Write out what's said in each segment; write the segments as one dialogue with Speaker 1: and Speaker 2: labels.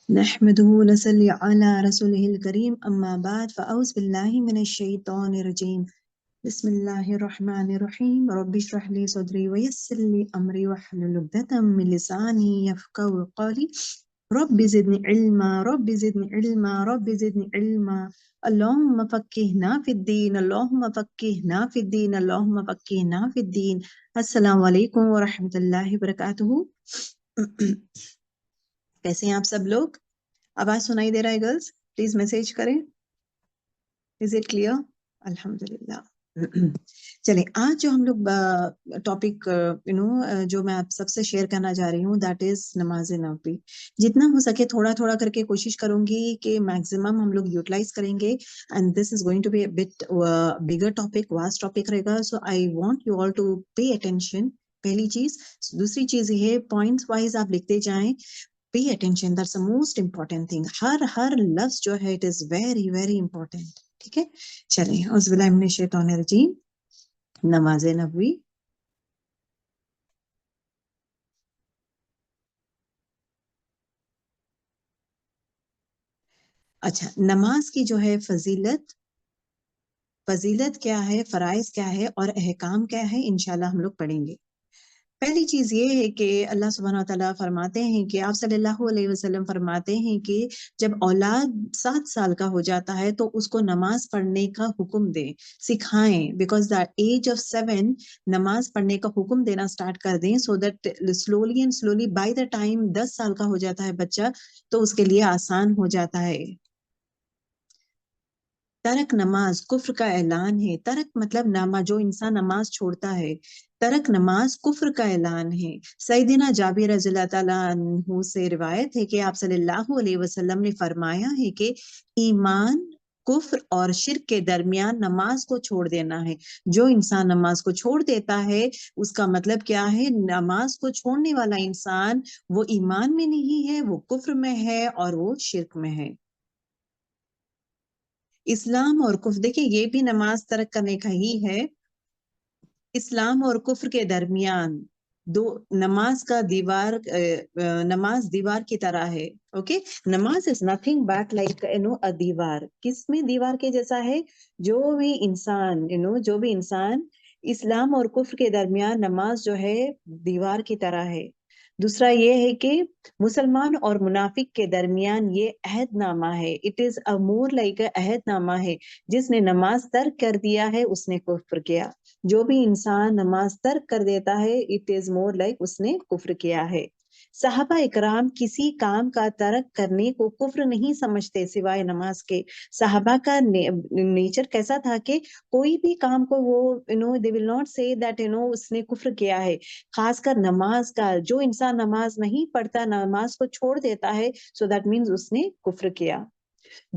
Speaker 1: نحمده ونصلي على رسوله الكريم أما بعد فأعوذ بالله من الشيطان الرجيم بسم الله الرحمن الرحيم رب اشرح لي صدري ويسر لي أمري واحلل عقدة من لساني يفقهوا قولي رب زدني علما رب زدني علما رب زدني علما اللهم فقهنا في الدين اللهم فقهنا في الدين اللهم فقهنا في الدين السلام علیکم ورحمۃ اللہ وبرکاتہ۔ کیسے ہیں آپ سب لوگ؟ آواز سنائی دے رہا ہے گرلز؟ پلیز میسج کریں۔ Is it clear? الحمدللہ۔ چلیں، آج جو ہم لوگ ٹاپک جو میں آپ سب سے شیئر کرنا چاہ رہی ہوں دیٹ از نماز نبوی۔ جتنا ہو سکے تھوڑا تھوڑا کر کے کوشش کروں گی کہ میکسیمم ہم لوگ یوٹیلائز کریں گے، and this is going to be a bit bigger topic, vast topic رہے گا، so I want you all to pay attention, پہلی چیز۔ دوسری چیز یہ پوائنٹس وائز آپ لکھتے جائیں، pay attention, that's the most important thing. ہر لفظ جو ہے it is very very important. ٹھیک ہے، چلیں، اعوذ باللہ من الشیطان الرجیم۔ نماز نبوی، اچھا، نماز کی جو ہے فضیلت کیا ہے، فرائض کیا ہے اور احکام کیا ہے، انشاءاللہ ہم لوگ پڑھیں گے۔ پہلی چیز یہ ہے کہ اللہ سبحانہ وتعالیٰ فرماتے ہیں کہ آپ صلی اللہ علیہ وسلم فرماتے ہیں کہ جب اولاد 7 سال کا ہو جاتا ہے تو اس کو نماز پڑھنے کا حکم دیں، سکھائیں، بیکاز دا ایج آف 7 نماز پڑھنے کا حکم دینا سٹارٹ کر دیں، so that slowly and slowly by the time 10 سال کا ہو جاتا ہے بچہ تو اس کے لیے آسان ہو جاتا ہے۔ ترک نماز کفر کا اعلان ہے۔ ترک مطلب جو انسان نماز چھوڑتا ہے، ترک نماز کفر کا اعلان ہے۔ سیدنا جابر رضی اللہ تعالیٰ عنہ سے روایت ہے کہ آپ صلی اللہ علیہ وسلم نے فرمایا ہے کہ ایمان، کفر اور شرک کے درمیان نماز کو چھوڑ دینا ہے۔ جو انسان نماز کو چھوڑ دیتا ہے اس کا مطلب کیا ہے؟ نماز کو چھوڑنے والا انسان وہ ایمان میں نہیں ہے، وہ کفر میں ہے اور وہ شرک میں ہے۔ اسلام اور کفر، دیکھیں یہ بھی نماز ترک کرنے کا ہی ہے۔ اسلام اور کفر کے درمیان نماز دیوار کی طرح ہے۔ اوکے، نماز is nothing but like a دیوار۔ کس میں دیوار کے جیسا ہے؟ جو بھی انسان اسلام اور کفر کے درمیان نماز جو ہے دیوار کی طرح ہے۔ دوسرا یہ ہے کہ مسلمان اور منافق کے درمیان یہ عہد نامہ ہے، it is a more like اے عہد نامہ ہے۔ جس نے نماز ترک کر دیا ہے اس نے کفر کیا۔ جو بھی انسان نماز ترک کر دیتا ہے اٹ از مور لائک اس نے کفر کیا ہے۔ صحابہ اکرام کسی کام کا ترک کرنے کو کفر نہیں سمجھتے سوائے نماز کے۔ صحابہ کا نیچر کیسا تھا کہ کوئی بھی کام کو وہ they will not say that اس نے کفر کیا ہے۔ خاص کر نماز کا، جو انسان نماز نہیں پڑھتا، نماز کو چھوڑ دیتا ہے، so that means اس نے کفر کیا۔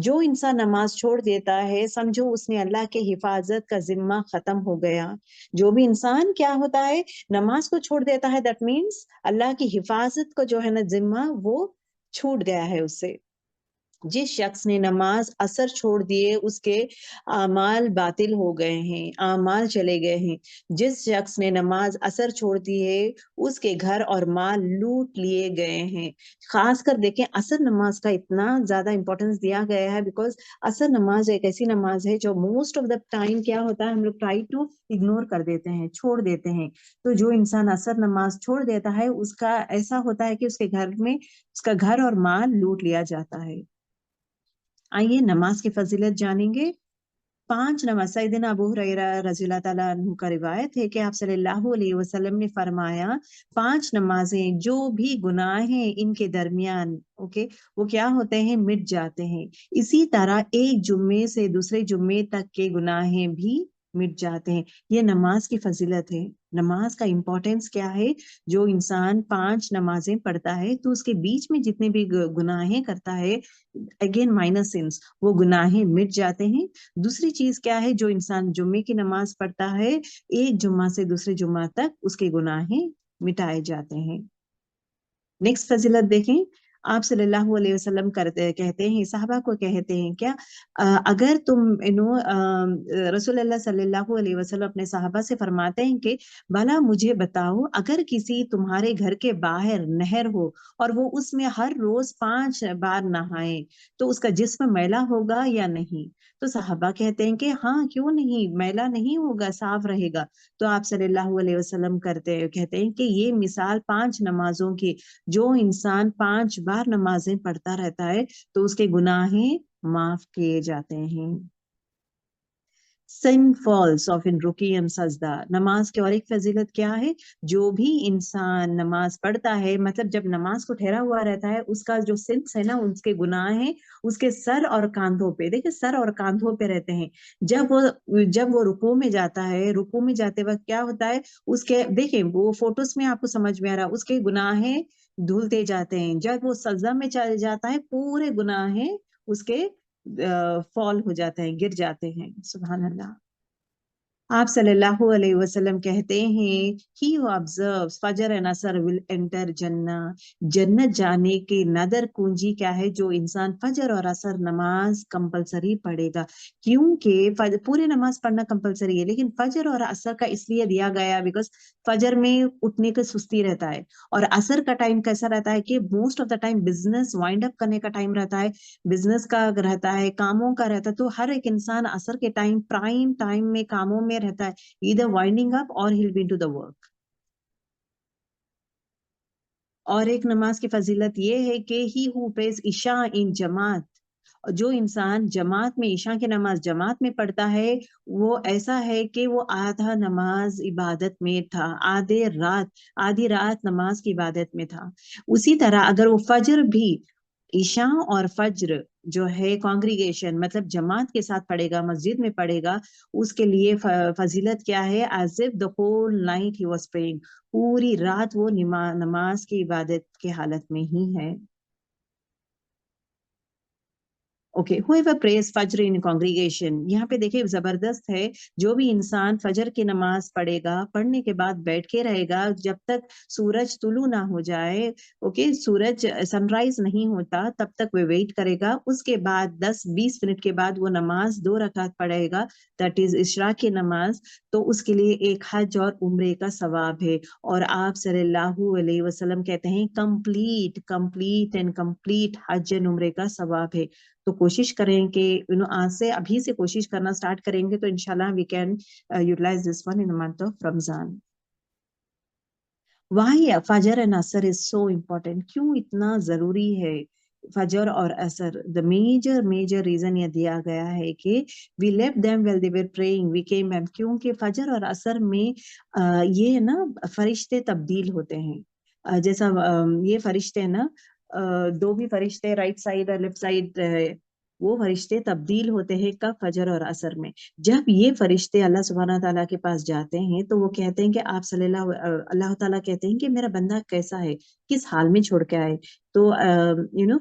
Speaker 1: جو انسان نماز چھوڑ دیتا ہے سمجھو اس نے اللہ کے حفاظت کا ذمہ ختم ہو گیا۔ جو بھی انسان کیا ہوتا ہے نماز کو چھوڑ دیتا ہے دیٹ مینس اللہ کی حفاظت کو جو ہے نا ذمہ وہ چھوٹ گیا ہے اس سے۔ جس شخص نے نماز اثر چھوڑ دیے اس کے اعمال باطل ہو گئے ہیں، اعمال چلے گئے ہیں۔ جس شخص نے نماز اثر چھوڑ دی ہے اس کے گھر اور مال لوٹ لیے گئے ہیں۔ خاص کر دیکھیں اثر نماز کا اتنا زیادہ امپورٹنس دیا گیا ہے بیکاز اثر نماز ایک ایسی نماز ہے جو موسٹ آف دا ٹائم کیا ہوتا ہے ہم لوگ ٹرائی ٹو اگنور کر دیتے ہیں، چھوڑ دیتے ہیں۔ تو جو انسان اثر نماز چھوڑ دیتا ہے اس کا ایسا ہوتا ہے کہ اس کے گھر میں اس کا گھر اور مال لوٹ لیا جاتا ہے۔ آئیے نماز کی فضیلت جانیں گے۔ 5 نماز، سیدنا ابو ہریرہ رضی اللہ تعالیٰ عنہ کا روایت ہے کہ آپ صلی اللہ علیہ وسلم نے فرمایا 5 نمازیں جو بھی گناہ ہیں ان کے درمیان وہ کیا ہوتے ہیں؟ مٹ جاتے ہیں۔ اسی طرح ایک جمعے سے دوسرے جمعے تک کے گناہیں بھی مٹ جاتے ہیں۔ یہ نماز کی فضیلت ہے۔ نماز کا امپورٹنس کیا ہے؟ جو انسان 5 نمازیں پڑھتا ہے تو اس کے بیچ میں جتنے بھی گناہیں کرتا ہے اگین مائنر سنس وہ گناہیں مٹ جاتے ہیں۔ دوسری چیز کیا ہے؟ جو انسان جمعے کی نماز پڑھتا ہے ایک جمعہ سے دوسرے جمعہ تک اس کے گناہیں مٹائے جاتے ہیں۔ نیکسٹ فضیلت دیکھیں، آپ صلی اللہ علیہ وسلم کہتے ہیں صحابہ کو کہتے ہیں کیا اگر تم رسول اللہ صلی اللہ علیہ وسلم اپنے صحابہ سے فرماتے ہیں کہ بھلا مجھے بتاؤ اگر کسی تمہارے گھر کے باہر نہر ہو اور وہ اس میں ہر روز 5 بار نہائے تو اس کا جسم میلا ہوگا یا نہیں؟ تو صحابہ کہتے ہیں کہ ہاں کیوں نہیں، میلا نہیں ہوگا، صاف رہے گا۔ تو آپ صلی اللہ علیہ وسلم کہتے ہیں کہ یہ مثال 5 نمازوں کی، جو انسان 5 بار نمازیں پڑھتا رہتا ہے تو اس کے گناہیں معاف کیے جاتے ہیں۔ سن فالس آف ان رکوع سجدہ، نماز کی اور ایک فضیلت کیا ہے؟ جو بھی انسان نماز پڑھتا ہے، مطلب جب نماز کو ٹھہرا ہوا رہتا ہے، اس کا جو سنس ہے نا، اس کے گناہ ہیں اس کے سر اور کاندھوں پہ، دیکھیں سر اور کاندھوں پہ رہتے ہیں۔ جب وہ رکوع میں جاتا ہے، رکوع میں جاتے وقت کیا ہوتا ہے، اس کے دیکھیں وہ فوٹوز میں آپ کو سمجھ میں آ رہا، اس کے گناہیں دھلتے جاتے ہیں۔ جب وہ سجدہ میں چل جاتا ہے، پورے گناہیں اس کے فال ہو جاتے ہیں، گر جاتے ہیں۔ سبحان اللہ۔ آپ صلی اللہ علیہ وسلم کہتے ہیں he who observes فجر and عصر will enter جنہ، جنت جانے کے نادر کنجی کیا ہے؟ جو انسان فجر اور عصر نماز کمپلسری پڑھے گا، کیونکہ پورے نماز پڑھنا کمپلسری ہے، لیکن فجر اور عصر کا اس لیے دیا گیا بیکاز فجر میں اٹھنے کا سستی رہتا ہے، اور عصر کا ٹائم کیسا رہتا ہے کہ most of the time business wind up کرنے کا ٹائم رہتا ہے، بزنس کا رہتا ہے، کاموں کا رہتا ہے، تو ہر ایک انسان عصر کے ٹائم پرائم ٹائم میں کاموں میں رہتا ہے، either winding up or he'll be into the work۔ اور ایک نماز کی فضیلت یہ ہے کہ he who prays عشاء in جماعت، جو انسان جماعت میں عشاء کی نماز جماعت میں پڑھتا ہے، وہ ایسا ہے کہ وہ آدھا نماز عبادت میں تھا، آدھی رات نماز کی عبادت میں تھا۔ اسی طرح اگر وہ فجر بھی عشاء اور فجر جو ہے کانگریگیشن مطلب جماعت کے ساتھ پڑھے گا، مسجد میں پڑھے گا، اس کے لیے فضیلت کیا ہے؟ as if the whole night he was praying، پوری رات وہ نماز کی عبادت کی حالت میں ہی ہے۔ اوکے whoever prays فجر in congregation، یہاں پہ دیکھیں زبردست ہے، جو بھی انسان فجر کی نماز پڑھے گا، پڑھنے کے بعد بیٹھ کے رہے گا جب تک سورج طلوع نہ ہو جائے، اوکے سورج سن رائز نہیں ہوتا تب تک وہ ویٹ کرے گا، اس کے بعد 10-20 منٹ کے بعد وہ نماز 2 رکعت پڑھے گا، دیٹ از عشاء کی نماز، تو اس کے لیے ایک حج اور عمرے کا ثواب ہے۔ اور آپ صلی اللہ علیہ وسلم کہتے ہیں complete and complete Hajj and عمرے کا ثواب ہے۔ تو کوشش کریں کہ آج سے ابھی سے کوشش کرنا سٹارٹ کریں گے تو انشاءاللہ we can utilize this one in the month of Ramzan۔ Why فجر and عصر is so important؟ کیوں اتنا ضروری ہے فجر اور عصر؟ the major reason یہ دیا گیا ہے کہ we left them while they were praying we came back، کیونکہ فجر اور عصر میں یہ نا فرشتے تبدیل ہوتے ہیں، جیسا یہ فرشتے نا دو بھی فرشتے رائٹ سائڈ اور لیفٹ سائڈ، وہ فرشتے تبدیل ہوتے ہیں کب؟ فجر اور عصر میں۔ جب یہ فرشتے اللہ سبحانہ تعالیٰ کے پاس جاتے ہیں تو وہ کہتے ہیں کہ آپ صلی اللہ تعالیٰ کہتے ہیں کہ میرا بندہ کیسا ہے، کس حال میں چھوڑ کے آئے، تو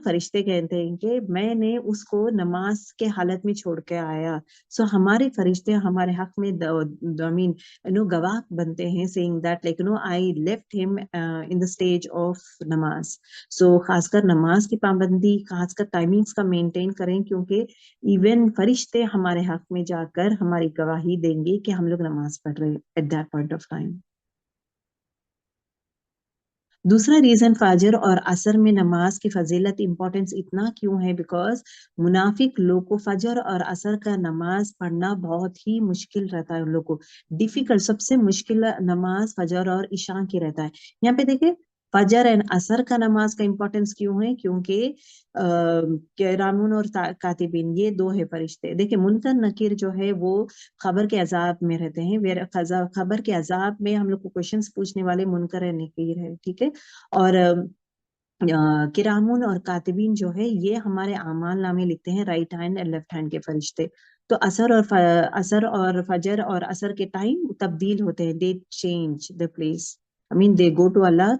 Speaker 1: فرشتے کہتے ہیں کہ میں نے اس کو نماز کے حالت میں چھوڑ کے آیا، سو ہمارے فرشتے ہمارے حق میں گواہ بنتے ہیں saying that like I left him in the stage of نماز۔ سو خاص کر نماز کی پابندی، خاص کر ٹائمنگز کا مینٹین کریں، کیونکہ ایون فرشتے ہمارے حق میں جا کر ہماری گواہی دیں گے کہ ہم لوگ نماز پڑھ رہے at that point of time. دوسرا ریزن فجر اور عصر میں نماز کی فضیلت امپورٹنس اتنا کیوں ہے؟ بیکاز منافق لوگ کو فجر اور عصر کا نماز پڑھنا بہت ہی مشکل رہتا ہے، ان لوگ کو ڈیفیکلٹ، سب سے مشکل نماز فجر اور عشاء کی رہتا ہے۔ یہاں پہ دیکھیں فجر اینڈ عصر کا نماز کا امپورٹنس کیوں ہے؟ کیونکہ کرامون اور کاتبین یہ دو ہے فرشتے، دیکھیں منکر نکیر جو ہے وہ خبر کے عذاب میں رہتے ہیں، خبر کے عذاب میں ہم لوگ کو کوشچنس پوچھنے والے منکر ہے نکیر ہے، ٹھیک ہے، اور کرامون اور کاتبین جو ہے یہ ہمارے اعمال نامے لکھتے ہیں، رائٹ ہینڈ اور لیفٹ ہینڈ کے فرشتے۔ تو عصر اور فجر اور عصر کے ٹائم تبدیل ہوتے ہیں، they change the place۔ I mean they go to Allah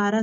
Speaker 1: 12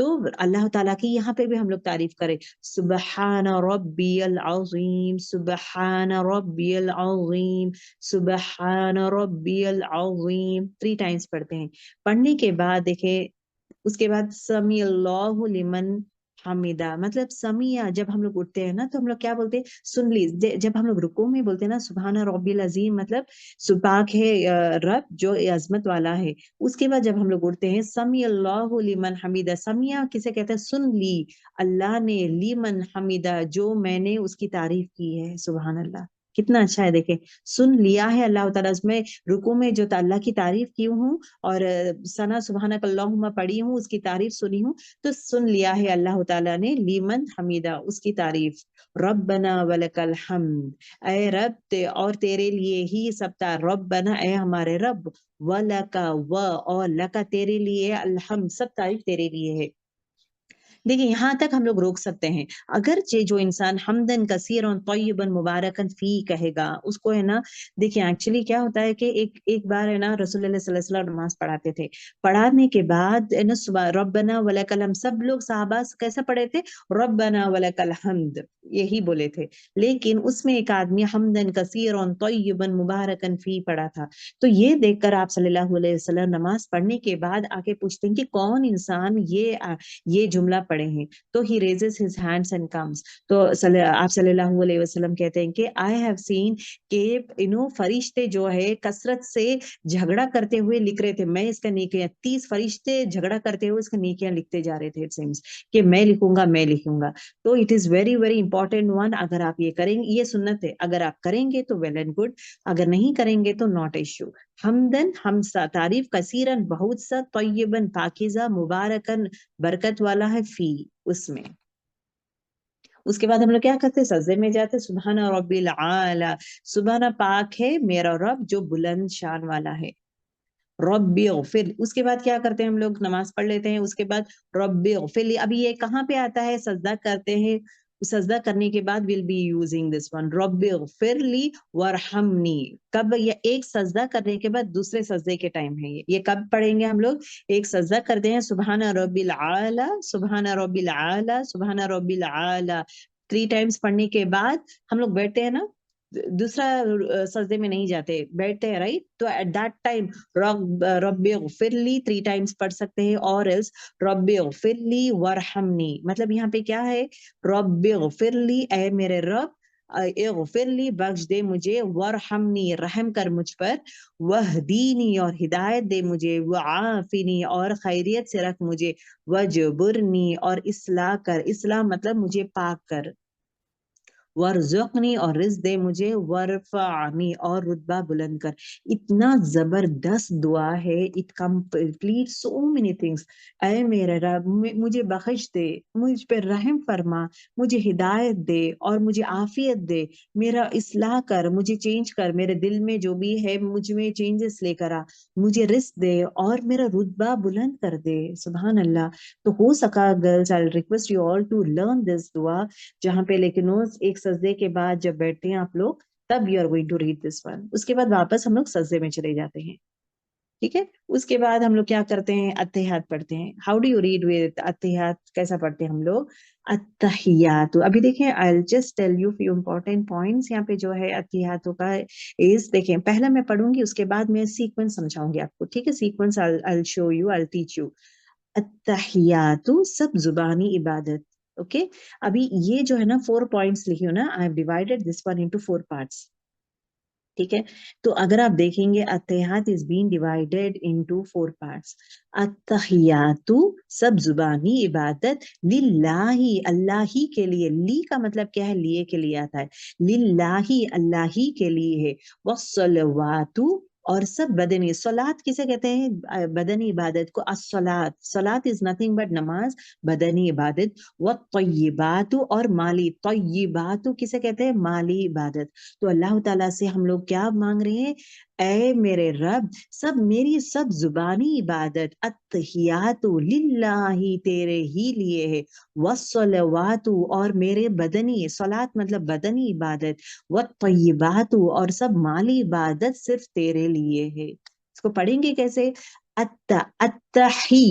Speaker 1: تو اللہ تعالیٰ کی یہاں پہ بھی ہم لوگ تعریف کریں، سبحان ربی العظیم، سبحان ربی العظیم، سبحان ربی العظیم 3 ٹائمز پڑھتے ہیں۔ پڑھنے کے بعد دیکھیں اس کے بعد سمی اللہ لمن حمیدہ، مطلب سمیع جب ہم لوگ اٹھتے ہیں نا تو ہم لوگ کیا بولتے ہیں، سن لی۔ جب ہم لوگ رکوع میں بولتے ہیں نا سبحان ربی العظیم، مطلب سپاک ہے رب جو عظمت والا ہے۔ اس کے بعد جب ہم لوگ اٹھتے ہیں سمی اللہ لمن حمیدہ، سمیع کسے کہتے ہیں، سن لی اللہ نے، لمن حمیدہ جو میں نے اس کی تعریف کی ہے۔ سبحان اللہ، کتنا اچھا ہے، دیکھیں سن لیا ہے اللہ تعالیٰ، اس میں رکوع میں جو اللہ کی تعریف کی ہوں اور ثنا سبحانک اللہم پڑھی ہوں، اس کی تعریف سنی ہوں، تو سن لیا ہے اللہ تعالیٰ نے لیمن حمیدہ، اس کی تعریف۔ ربنا ولک الحمد، اے رب اور تیرے لیے ہی سب تا، ربنا اے ہمارے رب، ولک اور لکا تیرے لیے، الحمد سب تعریف تیرے لیے ہے۔ دیکھیں یہاں تک ہم لوگ روک سکتے ہیں، اگرچہ جو انسان حمدن کثیرا طیبا مبارکن فی کہے گا اس کو ہے نا، دیکھیں ایکچولی کیا ہوتا ہے کہ ایک بار ہے نا رسول اللہ صلی اللہ علیہ وسلم نماز پڑھاتے تھے، پڑھانے کے بعد ہے نا ربنا ولک الحمد، سب لوگ صحابہ کیسا پڑھے تھے، ربنا ولک الحمد یہی بولے تھے، لیکن اس میں ایک آدمی حمدن کثیرا طیبا مبارکن فی پڑھا تھا۔ تو یہ دیکھ کر آپ صلی اللہ علیہ وسلم نماز پڑھنے کے بعد آ کے پوچھتے ہیں کہ کون انسان یہ جملہ پڑھے ہیں، تو he raises his hands and comes, تو آپ صلی اللہ علیہ وسلم کہتے ہیں کہ آئی ہیو سین کہ فرشتے جو ہے کثرت سے جھگڑا کرتے ہوئے لکھ رہے تھے، میں اس کا نیکیاں 30 فرشتے جھگڑا کرتے ہوئے اس کا نیکیاں لکھتے جا رہے تھے، اٹ سیمز کہ میں لکھوں گا میں لکھوں گا۔ تو it is very very important one, اگر آپ یہ کریں گے، یہ سنت ہے، اگر آپ کریں گے تو ویل اینڈ گڈ، اگر نہیں کریں گے تو ناٹ ایشو۔ حمدن ہم سا تعریف، کثیرن بہت سا، طیبن پاکیزہ، مبارکن برکت والا ہے، فی اس میں۔ اس کے بعد ہم لوگ کیا کرتے ہیں، سجدے میں جاتے، سبحان ربی العالی، سبحان پاک ہے میرا رب جو بلند شان والا ہے، ربی اغفر، اس کے بعد کیا کرتے ہیں ہم لوگ نماز پڑھ لیتے ہیں، اس کے بعد ربی اغفر لی، ابھی یہ کہاں پہ آتا ہے، سجدہ کرتے ہیں، سجدہ کرنے کے بعد we'll be using this one، ربی اغفر لی ورحمنی، کب، یہ ایک سجدہ کرنے کے بعد دوسرے سجدے کے ٹائم ہے، یہ کب پڑھیں گے ہم لوگ، ایک سجدہ کرتے ہیں سبحان ربی العالی، سبحان ربی العالی، سبحان ربی العالی 3 ٹائمز پڑھنے کے بعد ہم لوگ بیٹھتے ہیں نا، دوسرا سجدے میں نہیں جاتے، بیٹھتے ہیں، رائٹ، تو ایٹ دیٹ ٹائم رب اغفر لی 3 ٹائمز پڑھ سکتے ہیں، اور ایلس رب اغفر لی ورحمنی، مطلب یہاں پہ کیا ہے، رب اغفر لی اے میرے رب، اغفر لی بخش دے مجھے، ورحمنی رحم کر مجھ پر، وہدینی اور ہدایت دے مجھے، وعافنی اور خیریت سے رکھ مجھے، وجبرنی اور اصلاح کر، اصلاح مطلب مجھے پاک کر، ورزقنی اور رزق دے مجھے، ورفعنی اور رتبہ بلند کر۔ اتنا زبردست دعا ہے، it complete so many things. اے میرے رب مجھے بخش دے، مجھ پہ رحم فرما، مجھے ہدایت دے اور مجھے عافیت دے، میرا اصلاح کر، مجھے چینج کر، میرے دل میں جو بھی ہے مجھ میں چینجز لے کر آ، مجھے رزق دے اور میرا رتبہ بلند کر دے۔ سبحان اللہ۔ تو ہو سکا girls I request you all to learn this دعا، جہاں پہ لیکن ایک سجدے کے بعد جب بیٹھتے ہیں آپ لوگ تب you are going to read this one, اس کے بعد واپس ہم لوگ سجدے میں چلے جاتے ہیں، ٹھیک ہے۔ اس کے بعد ہم لوگ کیا کرتے ہیں، اتحیات پڑھتے ہیں۔ How do you read with اتحیات، کیسا پڑھتے ہیں ہم لوگ، اتحیات، ابھی دیکھیں I'll just tell you few important points یہاں پہ جو ہے اتحیاتوں کا is، دیکھیں پہلا میں پڑھوں گی، اس کے بعد میں سیکوینس سمجھاؤں گی آپ کو، ٹھیک ہے، sequence I'll show you، I'll teach you۔ اتحیات سب زبانی عبادت، اوکے، ابھی یہ جو ہے نا 4 points لکھی ہو نا، I have divided this one into 4 parts، ٹھیک ہے۔ تو اگر آپ دیکھیں گے اتحیات is being divided into 4 parts۔ اتحیات سب زبانی عبادت، للہ اللہ ہی کے لیے، لی کا مطلب کیا ہے، لیے کے لیے آتا ہے، للہ اللہ ہی کے لیے ہے، والصلوات اور سب بدنی، صلات کسے کہتے ہیں، بدنی عبادت کو، الصلاۃ، صلات از نتھنگ بٹ نماز، بدنی عبادت، والطیبات اور مالی، طیبات کسے کہتے ہیں، مالی عبادت۔ تو اللہ تعالیٰ سے ہم لوگ کیا مانگ رہے ہیں، اے میرے رب سب میری سب زبانی عبادت، اتحیات للہ تیرے ہی لیے ہے، والصلوات اور میرے بدنی، صلات مطلب بدنی عبادت، والطیبات اور سب مالی عبادت صرف تیرے لیے ہے۔ اس کو پڑھیں گے کیسے، اتحی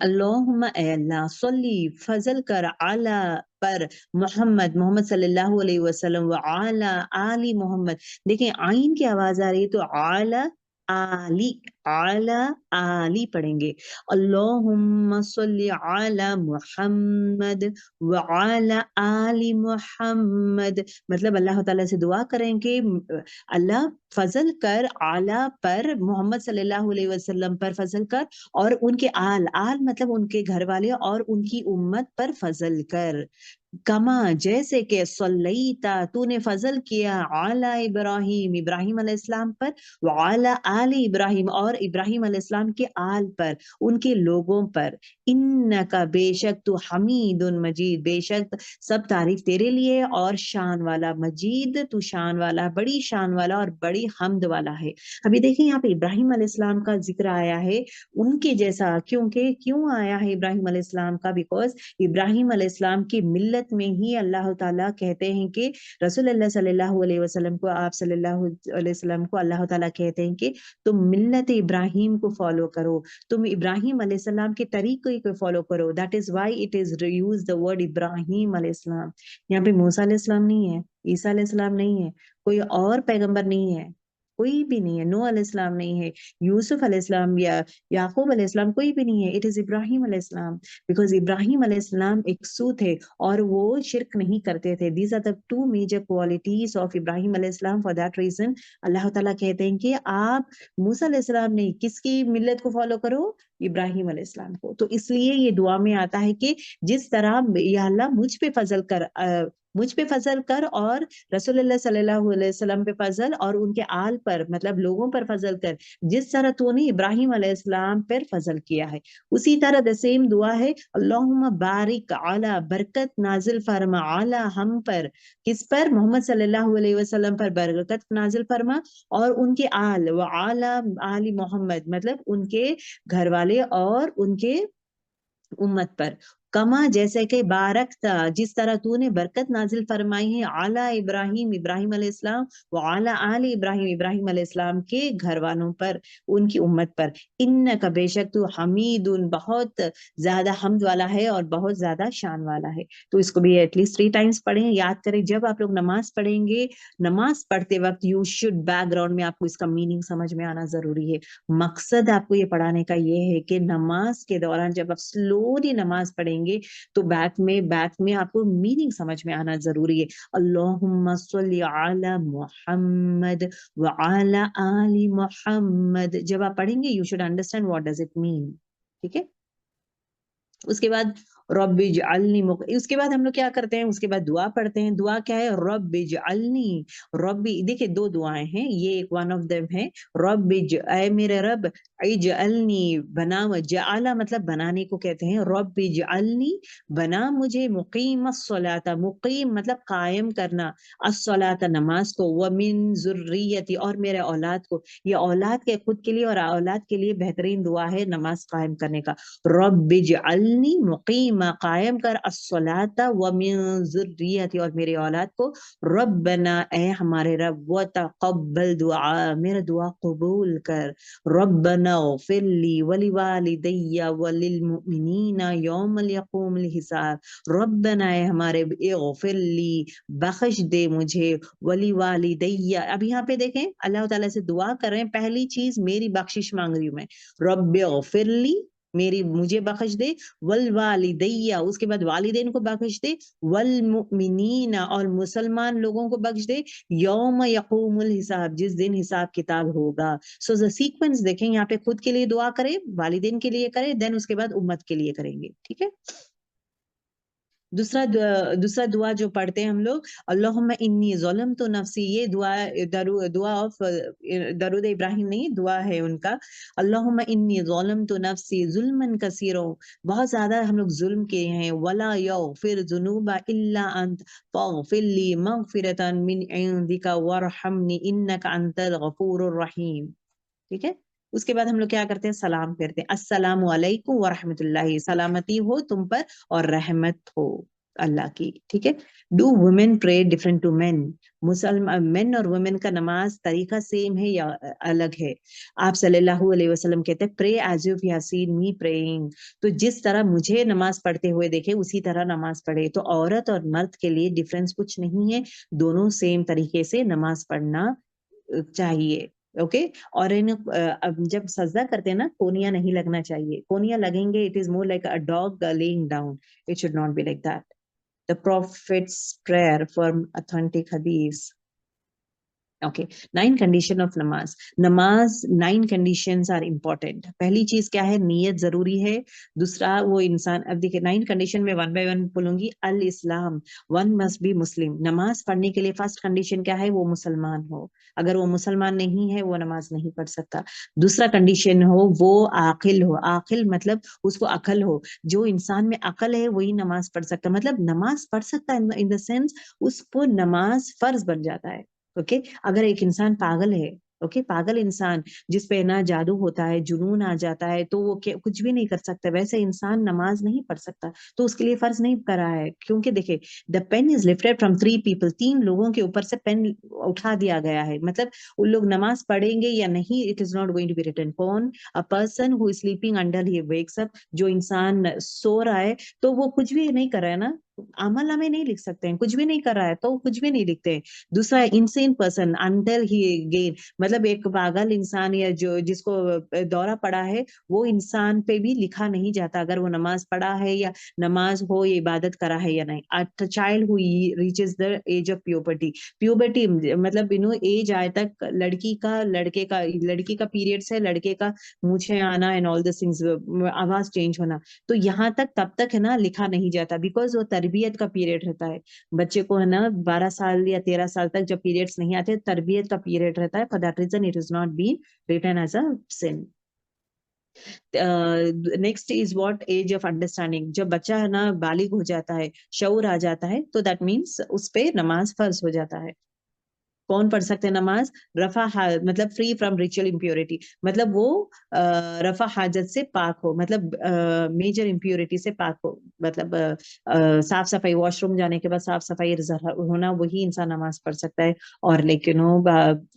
Speaker 1: اللہم اے اللہ صلی فضل کر علی پر محمد صلی اللہ علیہ وسلم وعلی آل محمد. دیکھیں آئین کی آواز آ رہی ہے تو اعلی آلی پڑھیں گے. اللہم صلی علی محمد وعلی آل محمد، مطلب اللہ تعالیٰ سے دعا کریں کہ اللہ فضل کر اعلیٰ پر محمد صلی اللہ علیہ وسلم پر فضل کر، اور ان کے آل مطلب ان کے گھر والے اور ان کی امت پر فضل کر. کما جیسے کہ صلیتا تو نے فضل کیا علی ابراہیم علیہ السلام پر، وعلی آل ابراہیم اور ابراہیم علیہ السلام کے آل پر، ان کے لوگوں پر. انکا بے شک تو حمید مجید، بے شک سب تعریف تیرے لیے اور شان والا، مجید تو شان والا، بڑی شان والا اور بڑی حمد والا ہے. ابھی دیکھیں یہاں پہ ابراہیم علیہ السلام کا ذکر آیا ہے ان کے جیسا، کیوں آیا ہے ابراہیم علیہ السلام کا؟ بیکاز ابراہیم علیہ السلام کی ملت میں ہی اللہ تعالیٰ کہتے ہیں کہ رسول اللہ صلی اللہ علیہ وسلم کو، آپ صلی اللہ علیہ وسلم کو اللہ تعالیٰ کہتے ہیں کہ تم ملت ابراہیم کو فالو کرو، تم ابراہیم علیہ السلام کے طریقے کو فالو کرو. That is why it is use the word Ibrahim علیہ السلام. یہاں پہ موسیٰ علیہ السلام نہیں ہے، عیسیٰ علیہ السلام نہیں ہے، کوئی اور پیغمبر نہیں ہے، کوئی بھی نہیں ہے، نوح علیہ السلام نہیں ہے، یوسف علیہ السلام یا یعقوب علیہ السلام کوئی بھی نہیں ہے. اٹ از ابراہیم علیہ السلام، بیکاز ابراہیم علیہ السلام ایک سو تھے اور وہ شرک نہیں کرتے تھے. These are the two major qualities of Ibrahim علیہ السلام. فار دیٹ ریزن اللہ تعالیٰ کہتے ہیں کہ آپ موسیٰ علیہ السلام نہیں، کس کی ملت کو فالو کرو؟ ابراہیم علیہ السلام کو. تو اس لیے یہ دعا میں آتا ہے کہ جس طرح یا اللہ مجھ پہ فضل کر اور رسول اللہ صلی اللہ علیہ وسلم پہ فضل اور ان کے آل پر، مطلب لوگوں پر فضل کر، جس طرح تو نے ابراہیم علیہ السلام پر فضل کیا ہے. اسی طرح دا سیم دعا ہے اللہم بارک علی، برکت نازل فرما علی ہم پر، کس پر؟ محمد صلی اللہ علیہ وسلم پر برکت نازل فرما اور ان کے آل، وعلی آل محمد مطلب ان کے گھر والے اور ان کے امت پر. کما جیسے کہ بارکتا جس طرح تو نے برکت نازل فرمائی ہے اعلی ابراہیم علیہ السلام، وعلی آل ابراہیم علیہ السلام کے گھر والوں پر، ان کی امت پر. انکا بے شک تو حمید بہت زیادہ حمد والا ہے اور بہت زیادہ شان والا ہے. تو اس کو بھی ایٹ لیسٹ 3 ٹائمز پڑھیں، یاد کریں. جب آپ لوگ نماز پڑھیں گے، نماز پڑھتے وقت یو شوڈ بیک گراؤنڈ میں آپ کو اس کا میننگ سمجھ میں آنا ضروری ہے. مقصد آپ کو یہ پڑھانے کا یہ ہے کہ نماز کے دوران جب آپ سلولی نماز پڑھیں گے تو بیک میں آپ کو میننگ سمجھ میں آنا ضروری ہے. اللہم صلی علی محمد وعلی آل محمد جب آپ پڑھیں گے you should understand what does it mean. ٹھیک ہے. اس کے بعد رب اجعلنی اس کے بعد ہم لوگ کیا کرتے ہیں؟ اس کے بعد دعا پڑھتے ہیں. دعا کیا ہے؟ رب اجعلنی، ربی، دیکھیں 2 دعائیں ہیں، یہ ایک ون آف دم ہے. رب اے میرے رب، اجعلنی بنا، جعل مطلب بنانے کو کہتے ہیں. رب اجعلنی بنا مجھے، مقیم الصلاۃ، مقیم مطلب قائم کرنا، الصلاۃ نماز کو، ومن ذریتی اور میرے اولاد کو. یہ اولاد کے خود کے لیے اور اولاد کے لیے بہترین دعا ہے نماز قائم کرنے کا. رب اجعلنی مقیم، قائم کر، الصلاۃ ومن ذریتی اور میرے اولاد کو. ربنا اے ہمارے رب، وتقبل دعا، میرا دعا قبول کر. ربنا اغفر لی ولوالدی وللمؤمنین یوم یقوم الحساب. ربنا اے ہمارے، اغفر لی بخش دے مجھے، ولوالدی. اب یہاں پہ دیکھیں اللہ تعالیٰ سے دعا کر رہے ہیں، پہلی چیز میری بخشش مانگ رہی ہوں میں، رب اغفر لی مجھے بخش دے، والوالدیہ اس کے بعد والدین کو بخش دے، والمؤمنین اور مسلمان لوگوں کو بخش دے، یوم یقوم الحساب جس دن حساب کتاب ہوگا. سو the سیکوینس دیکھیں یہاں پہ خود کے لیے دعا کرے، والدین کے لیے کرے، دین اس کے بعد امت کے لیے کریں گے. ٹھیک ہے. دوسرا دعا جو پڑھتے ہیں ہم لوگ، اللہم انی ظلمت نفسی، یہ دعا آف درود ابراہیم نہیں، دعا ہے ان کا. اللہم انی ظلمت نفسی ظلما کثیرا، بہت زیادہ ہم لوگ ظلم کیے ہیں. ولا یغفر الذنوب الا انت فاغفر لی مغفرۃ من عندک وارحمنی انک انت الغفور الرحیم. ٹھیک ہے. اس کے بعد ہم لوگ کیا کرتے ہیں؟ سلام کرتے ہیں، السلام علیکم ورحمۃ اللہ، سلامتی ہو تم پر اور رحمت ہو. اللہ کی, ٹھیک ہے. ڈو وومین پرے ڈفرنٹ ٹو مین؟ مسلمان مین اور وومین کا نماز طریقہ سیم ہے یا الگ ہے؟ آپ صلی اللہ علیہ وسلم کہتے ہیں پرے as you have seen me praying. تو جس طرح مجھے نماز پڑھتے ہوئے دیکھے اسی طرح نماز پڑھے. تو عورت اور مرد کے لیے ڈفرینس کچھ نہیں ہے, دونوں سیم طریقے سے نماز پڑھنا چاہیے. اوکے, اور جب سجدہ کرتے ہیں نا, کونیاں نہیں لگنا چاہیے. کونیاں لگیں گے, it is more like a dog lying down. It should not be like that. The Prophet's prayer from authentic hadith. Okay, 9 condition of نماز. نماز 9 conditions are important. پہلی چیز کیا ہے؟ نیت ضروری ہے. دوسرا وہ انسان, اب دیکھیں 9 condition میں 1 by 1 بولوں گی. الاسلام, one must be Muslim. نماز پڑھنے کے لیے فرسٹ کنڈیشن کیا ہے؟ وہ مسلمان ہو. اگر وہ مسلمان نہیں ہے وہ نماز نہیں پڑھ سکتا. دوسرا کنڈیشن ہو وہ عاقل ہو. عاقل مطلب اس کو عقل ہو. جو انسان میں عقل ہے وہی نماز پڑھ سکتا. مطلب نماز پڑھ سکتا ہے ان دا سینس اس کو نماز فرض بن جاتا ہے. اوکے, اگر ایک انسان پاگل ہے, اوکے, پاگل انسان جس پہ نہ جادو ہوتا ہے, جنون آ جاتا ہے, تو وہ کچھ بھی نہیں کر سکتا. ویسے انسان نماز نہیں پڑھ سکتا, تو اس کے لیے فرض نہیں کرا ہے. کیونکہ دیکھیں the pen is lifted from 3 people, 3 لوگوں کے اوپر سے پین اٹھا دیا گیا ہے. مطلب ان لوگ نماز پڑھیں گے یا نہیں, it is not going to be written. کون؟ a person who is sleeping until he wakes up. جو انسان سو رہا ہے تو وہ کچھ بھی نہیں کر رہا ہے نا, عمل نامے نہیں لکھ سکتے ہیں. کچھ بھی نہیں کر رہا ہے تو کچھ بھی نہیں لکھتے ہیں. دوسرا insane person until he gain, مطلب ایک پاگل انسان یا جو جس کو دورہ پڑا ہے وہ انسان پہ بھی لکھا نہیں جاتا اگر وہ نماز پڑھا ہے یا نماز ہو یا عبادت کرا ہے یا نہیں. a child who reaches the age of puberty. Puberty مطلب ایج آئے تک لڑکی کا پیریڈس ہے, لڑکے کا مونچھیں آنا اینڈ آل دس تھنگز, آواز چینج ہونا, تو یہاں تب تک ہے نا لکھا نہیں جاتا, بیکاز وہ تربیت کا پیریڈ رہتا ہے. بچے کو ہے نا 12 سال یا 13 سال تک جب پیریڈس نہیں آتے, تربیت کا پیریڈ رہتا ہے. For that reason it is not been written as a sin. Next is what age of understanding. جب بچہ ہے نا بالغ ہو جاتا ہے, شعور آ جاتا ہے, تو دیٹ مینس اس پہ نماز فرض ہو جاتا ہے. کون پڑھ سکتے ہیں نماز؟ رفع مطلب فری فرام ریچوئل امپیورٹی, مطلب وہ رفع حاجت سے پاک ہو, مطلب میجر امپیورٹی سے پاک ہو, مطلب صاف صفائی, واش روم جانے کے بعد صاف صفائی ہونا, وہی انسان نماز پڑھ سکتا ہے. اور لیکن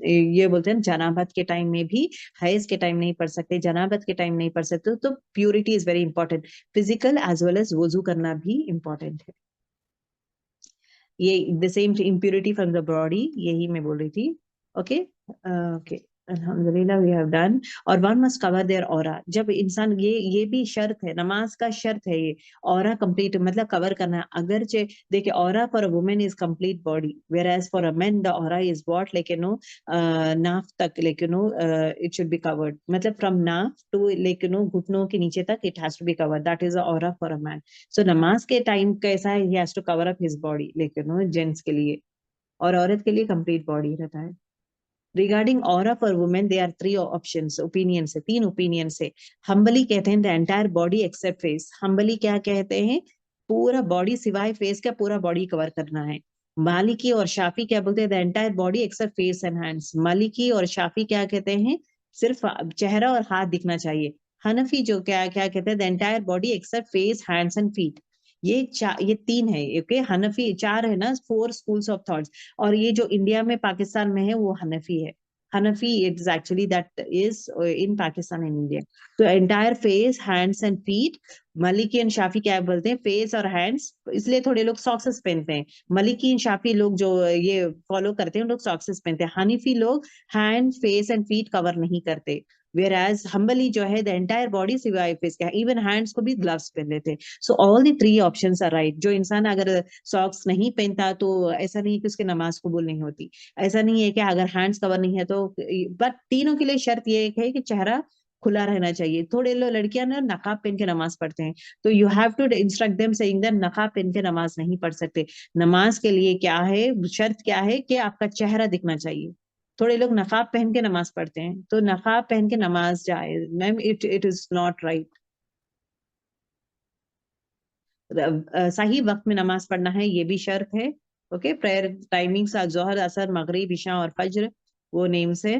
Speaker 1: یہ بولتے ہیں جنابت کے ٹائم میں بھی, حیض کے ٹائم نہیں پڑھ سکتے, جنابت کے ٹائم نہیں پڑھ سکتے. تو purity is very important. Physical as well as وضو کرنا بھی امپورٹنٹ ہے. یہ the same impurity from the body, یہی میں بول رہی تھی. اوکے اوکے, الحمدللہ we have done. اور one must cover their aura. جب انسان یہ بھی شرط ہے, نماز کا شرط ہے یہ aura complete, مطلب کور کرنا. اگرچہ دیکھیں aura for a woman is complete body, whereas for a man the aura is what, like naaf تک, like it should be covered. مطلب from naaf to like گھٹنوں کے نیچے تک it has to be covered. That is the aura for a man. So نماز کے time کیسا ہے, he has to cover up his body, like gents کے لیے, اور عورت کے لیے کمپلیٹ باڈی رہتا ہے. Regarding aura for women there are 3 options, opinions ہے, 3 opinions ہے. ہمبلی کہتے ہیں the entire body except face. ہمبلی کیا کہتے ہیں؟ پورا باڈی سوائے فیس کا پورا باڈی کور کرنا ہے. مالکی اور شافی کیا بولتے ہیں؟ the entire body except face and hands. مالکی اور شافی کیا کہتے ہیں؟ صرف چہرہ اور ہاتھ دکھنا چاہیے. حنفی جو کیا کہتے ہیں؟ the entire body except face, hands and feet. یہ 3 ہے. اوکے, حنفی 4 ہے نا, 4 schools of thoughts. اور یہ جو انڈیا میں پاکستان میں ہے وہ حنفی ہے. Hanafi it's actually that is in Pakistan and India. تو entire face, hands and feet. Maliki and Shafi کیا بولتے ہیں؟ فیس اور ہینڈس, اس لیے تھوڑے لوگ ساکسز پہنتے ہیں. مالکی اینڈ شافی لوگ جو یہ فالو کرتے ہیں لوگ ساکسز پہنتے ہیں. حنفی لوگ ہینڈ, فیس اینڈ فیٹ کور نہیں کرتے. whereas ہمبلی جو ہے the entire body سوائے فیس کا, ایون ہینڈس کو بھی گلوز پہن لیتے. سو all the 3 options are right. جو انسان اگر ساکس نہیں پہنتا تو ایسا نہیں کہ اس کی نماز قبول نہیں ہوتی. ایسا نہیں ہے کہ اگر ہینڈس کور نہیں ہے تو, بٹ تینوں کے لیے شرط یہ ہے کہ چہرہ کھلا رہنا چاہیے. تھوڑے لڑکیاں نا نقاب پہن کے نماز پڑھتے ہیں, تو you have to instruct them saying that نقاب پہن کے نماز نہیں پڑھ سکتے. نماز کے لیے کیا ہے شرط, کیا ہے کہ آپ کا چہرہ دکھنا چاہیے. تھوڑے لوگ نقاب پہن کے نماز پڑھتے ہیں, تو نقاب پہن کے نماز جائے میم, اٹ از ناٹ رائٹ. صحیح وقت میں نماز پڑھنا ہے, یہ بھی شرط ہے. اوکے, پریئر ٹائمنگز ظہر, عصر, مغرب, عشاء اور فجر, وہ نیمز ہے.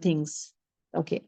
Speaker 1: things. Okay,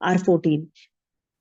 Speaker 1: are 14.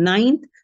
Speaker 1: 9th,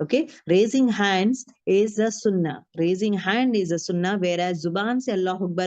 Speaker 1: Okay, raising hands is a sunnah. Raising hand is a sunnah, whereas zuban se Allah Akbar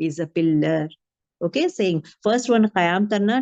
Speaker 1: is a pillar. Okay, saying first one qiyam karna,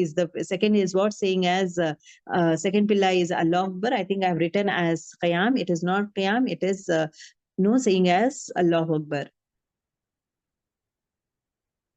Speaker 1: is the second is what saying as second pillar is Allah Akbar. I think I have written as qiyam. It is not qiyam. It is saying as Allah Akbar.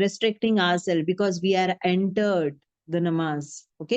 Speaker 1: restricting ourselves because we are entered the namaz. Okay,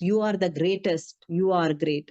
Speaker 1: You are the greatest, you are great,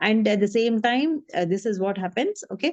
Speaker 1: And at the same time, this is what happens. Okay,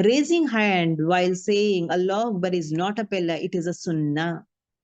Speaker 1: Raising hand while saying Allah Akbar is not a pillar, it is a sunnah.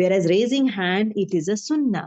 Speaker 1: whereas raising hand it is a sunnah.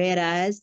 Speaker 1: whereas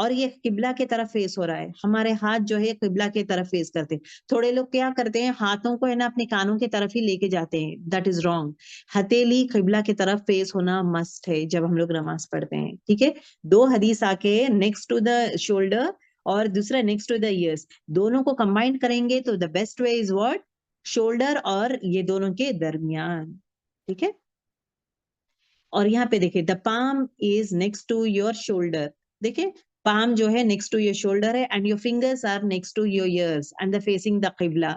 Speaker 1: اور یہ قبلہ کی طرف face ہو رہا ہے، ہمارے ہاتھ جو ہے قبلہ کی طرف فیس کرتے ہیں. تھوڑے لوگ کیا کرتے ہیں، ہاتھوں کو ہے نا اپنے کانوں کی طرف ہی لے کے جاتے ہیں، دیٹ از رانگ. ہتھیلی قبلہ کی طرف فیس ہونا مسٹ ہے جب ہم لوگ نماز پڑھتے ہیں. ٹھیک ہے، 2 حدیث آ کے نیکسٹ ٹو دا شولڈر اور دوسرا نیکسٹ ٹو دا ایئرس، دونوں کو کمبائن کریں گے تو the best way is what, shoulder اور یہ دونوں کے درمیان. ٹھیک ہے، اور یہاں پہ دیکھیں the palm is next to your shoulder. دیکھیں پام جو ہے نیکسٹ ٹو یور شولڈر ہے and your fingers are next to your ears and the facing the قبلہ.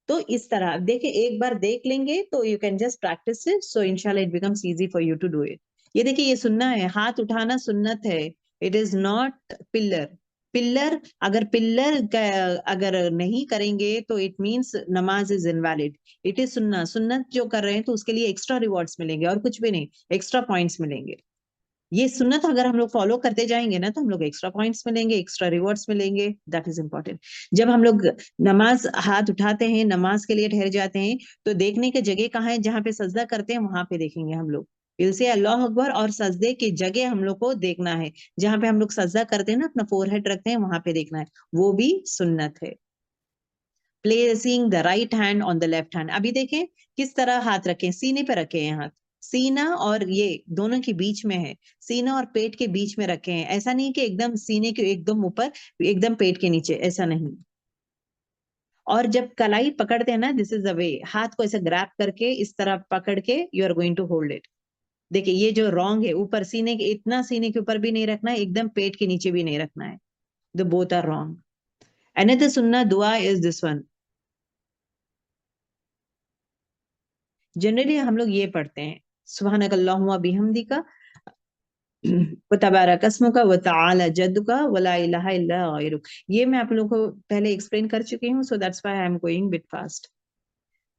Speaker 1: تو اس طرح دیکھیں، ایک بار دیکھ لیں گے تو you can just practise it, so انشاءاللہ it becomes easy for you to do it. یہ دیکھیں یہ سننا ہے، ہاتھ اٹھانا سنت ہے، it is not pillar. Pillar اگر اگر نہیں کریں گے تو اٹ مینس نماز از انویلڈ. اٹ از سننا، سنت جو کر رہے ہیں تو اس کے لیے ایکسٹرا ریوارڈس ملیں گے اور کچھ بھی نہیں، ایکسٹرا پوائنٹس ملیں گے. یہ سنت اگر ہم لوگ فالو کرتے جائیں گے نا تو ہم لوگ ایکسٹرا پوائنٹس ملیں گے، ایکسٹرا ریوارڈس ملیں گے. That is important. جب ہم لوگ نماز ہاتھ اٹھاتے ہیں، نماز کے لیے ٹھہر جاتے ہیں، تو دیکھنے کی جگہ کہاں ہے، جہاں پہ سجدہ کرتے ہیں وہاں پہ دیکھیں گے ہم لوگ. دل سے اللہ اکبر، اور سجدے کی جگہ ہم لوگ کو دیکھنا ہے، جہاں پہ ہم لوگ سجدہ کرتے ہیں نا اپنا فور ہیڈ رکھتے ہیں وہاں پہ دیکھنا ہے، وہ بھی سنت ہے. Placing the right hand on the left hand. ابھی دیکھیں کس طرح ہاتھ رکھیں، سینے پہ رکھے ہیں ہاتھ، سینہ اور یہ دونوں کے بیچ میں ہے، سینہ اور پیٹ کے بیچ میں رکھے ہیں. ایسا نہیں کہ ایک دم سینے کے ایک دم اوپر ایک دم پیٹ کے نیچے، ایسا نہیں. اور جب کلائی پکڑتے ہیں نا، دس از اے وے، ہاتھ کو ایسے گریب کر کے اس طرح پکڑ کے you are going to hold it. دیکھیں یہ جو رانگ ہے، اوپر سینے کے اتنا سینے کے اوپر بھی نہیں رکھنا ہے، ایک دم پیٹ کے نیچے بھی نہیں رکھنا ہے. The both are wrong. Another sunnah dua is this one. Generally ہم لوگ یہ پڑھتے ہیں، سبحانک اللہم و بحمدک وتبارک اسمک وتعالی جدک ولا الہ الا غیرک. یہ میں آپ لوگوں کو پہلے ایکسپلین کر چکی ہوں، so that's why I am going bit fast.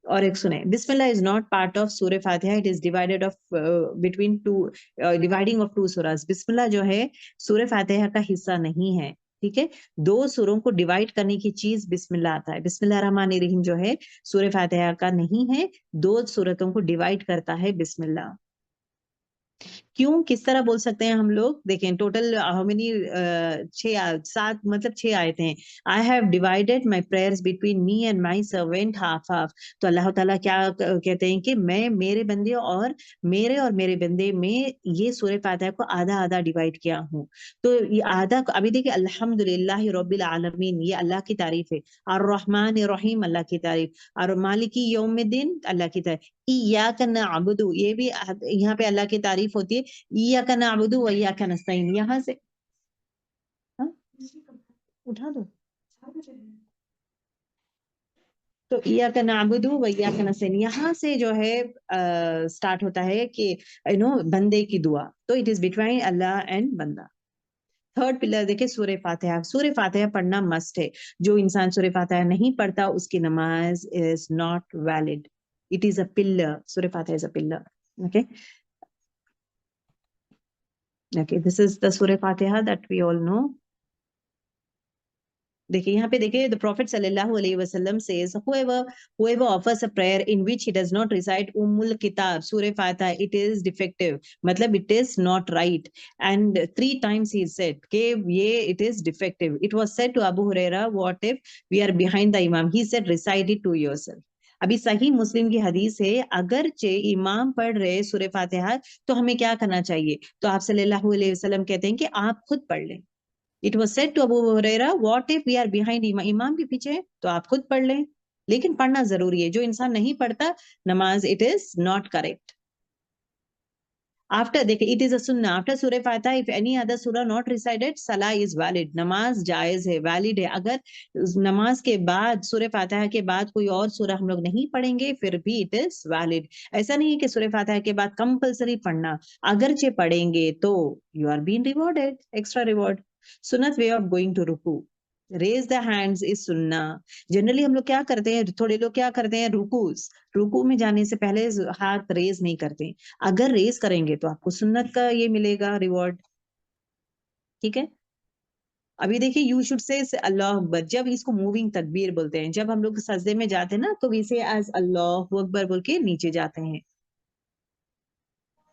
Speaker 1: اور ایک سنیں، بسم اللہ is not part of سورہ فاتحہ, it is divided of between two dividing of two surahs. بسم اللہ جو ہے سورہ فاتحہ کا حصہ نہیں ہے. ٹھیک ہے، 2 سوروں کو ڈیوائڈ کرنے کی چیز بسم اللہ آتا ہے. بسم اللہ الرحمن الرحیم جو ہے سورہ فاتحہ کا نہیں ہے، 2 سورتوں کو ڈیوائڈ کرتا ہے بسم اللہ. کیوں، کس طرح بول سکتے ہیں ہم لوگ؟ دیکھیں ٹوٹل ہاؤ مینی 7 مطلب 6 آیتیں ہیں. I have divided my prayers between me and my servant half half. تو اللہ تعالیٰ کیا کہتے ہیں کہ میں میرے بندے اور میرے بندے میں یہ سورہ فاتحہ کو آدھا آدھا ڈیوائڈ کیا ہوں. تو یہ آدھا، ابھی دیکھیں الحمدللہ رب العالمین یہ اللہ کی تعریف ہے، الرحمن الرحیم اللہ کی تعریف، اور مالکی یوم الدین اللہ کی تعریف، ایاک نعبد یہ بھی یہاں پہ اللہ کی تعریف ہوتی ہے، ایاک نعبد و ایاک نستعین. یہاں سے اٹھا دو تو ایاک نعبد و ایاک نستعین یہاں سے جو ہے سٹارٹ ہوتا ہے کہ بندے کی دعا. تو it is between Allah and بندہ. تھرڈ پلر دیکھیں سورہ فاتحہ. سورہ فاتحہ پڑھنا مسٹ ہے. جو انسان سورہ فاتحہ نہیں پڑھتا اس کی نماز is not valid. It is a pillar. سورہ فاتحہ is a pillar. Okay. Okay. This is the Surah Fatiha that we all know. دیکھیں یہاں پہ دیکھیں the Prophet صلی اللہ علیہ وسلم says whoever offers a prayer in which he does not recite الکتاب سورہ فاتحہ it is defective. مطلب it is not right. And 3 times he said کہ یہ it is defective. It was said to Abu Huraira, what if we are behind the imam? He said recite it to yourself. ابھی صحیح مسلم کی حدیث ہے، اگرچہ امام پڑھ رہے سورہ فاتحہ تو ہمیں کیا کرنا چاہیے؟ تو آپ صلی اللہ علیہ وسلم کہتے ہیں کہ آپ خود پڑھ لیں. It was said to Abu Huraira, what if we are behind امام کے پیچھے تو آپ خود پڑھ لیں. لیکن پڑھنا ضروری ہے. جو انسان نہیں پڑھتا نماز it is not correct. After دیکھیں it is a sunnah. After Surah Fatiha, if any other surah not recited, salah is valid. نماز جائز ہے، valid ہے. اگر نماز کے بعد سورہ فاتحہ کے بعد کوئی اور سورہ ہم لوگ نہیں پڑھیں گے پھر بھی it is valid. ایسا نہیں ہے کہ سورہ فاتحہ کے بعد کمپلسری پڑھنا، اگرچہ پڑھیں گے تو you are being rewarded, extra reward. سنت way of going to رکوع. Raise the hands is sunnah. Generally ہم لوگ کیا کرتے ہیں، تھوڑے لوگ کیا کرتے ہیں، رکوع میں جانے سے پہلے ہاتھ ریز نہیں کرتے. اگر ریز کریں گے تو آپ کو سنت کا یہ ملے گا ریوارڈ. ٹھیک ہے، ابھی دیکھیں یو شوڈ سے اللہ اکبر. جب اس کو موونگ تکبیر بولتے ہیں، جب ہم لوگ سجدے میں جاتے ہیں نا تو اسے ایز اللہ اکبر بول کے نیچے جاتے ہیں.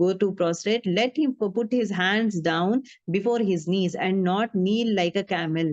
Speaker 1: go to prostrate, let him put his hands down before his knees and not kneel like a camel।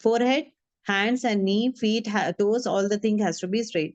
Speaker 1: forehead, hands and knee, feet, toes, all the thing has to be straight।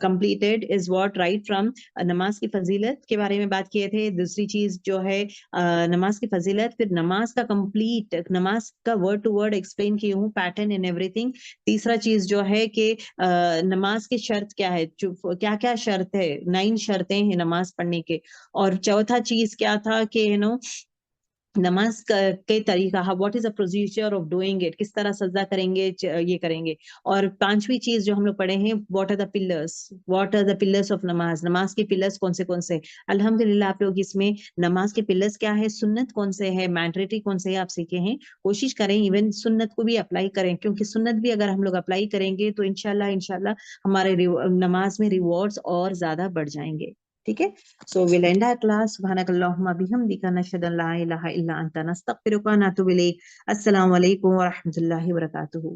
Speaker 1: completed is what, right from نماز کی فضیلت کے بارے میں بات کیے تھے. دوسری چیز جو ہے نماز کی فضیلت, پھر نماز کا کمپلیٹ, نماز کا ورڈ ٹو ورڈ ایکسپلین کی ہوں, پیٹرن اینڈ ایوری تھنگ. تیسرا چیز جو ہے کہ نماز کی شرط کیا ہے, کیا کیا شرط ہے, 9 شرطیں ہیں نماز پڑھنے کے. اور چوتھا چیز کیا تھا کہ نماز کے طریقہ, what is a procedure of doing it, کس طرح سجدہ کریں گے, یہ کریں گے. اور پانچویں چیز جو ہم لوگ پڑھے ہیں, what are the pillars of نماز, نماز کے پلرس کون سے. الحمدللہ آپ لوگ اس میں نماز کے پلرس کیا ہے, سنت کون سے ہے, مینڈیٹری کون سے ہے, آپ سیکھے ہیں. کوشش کریں ایون سنت کو بھی اپلائی کریں, کیونکہ سنت بھی اگر ہم لوگ اپلائی کریں گے تو انشاءاللہ ہمارے نماز میں ریوارڈز اور زیادہ بڑھ جائیں گے. ٹھیک ہے. So we'll end our class. سبحانك اللهم بحمدك نشهد ان لا اله الا انت نستغفرك ونتوب اليك. السلام علیکم ورحمۃ اللہ وبرکاتہ.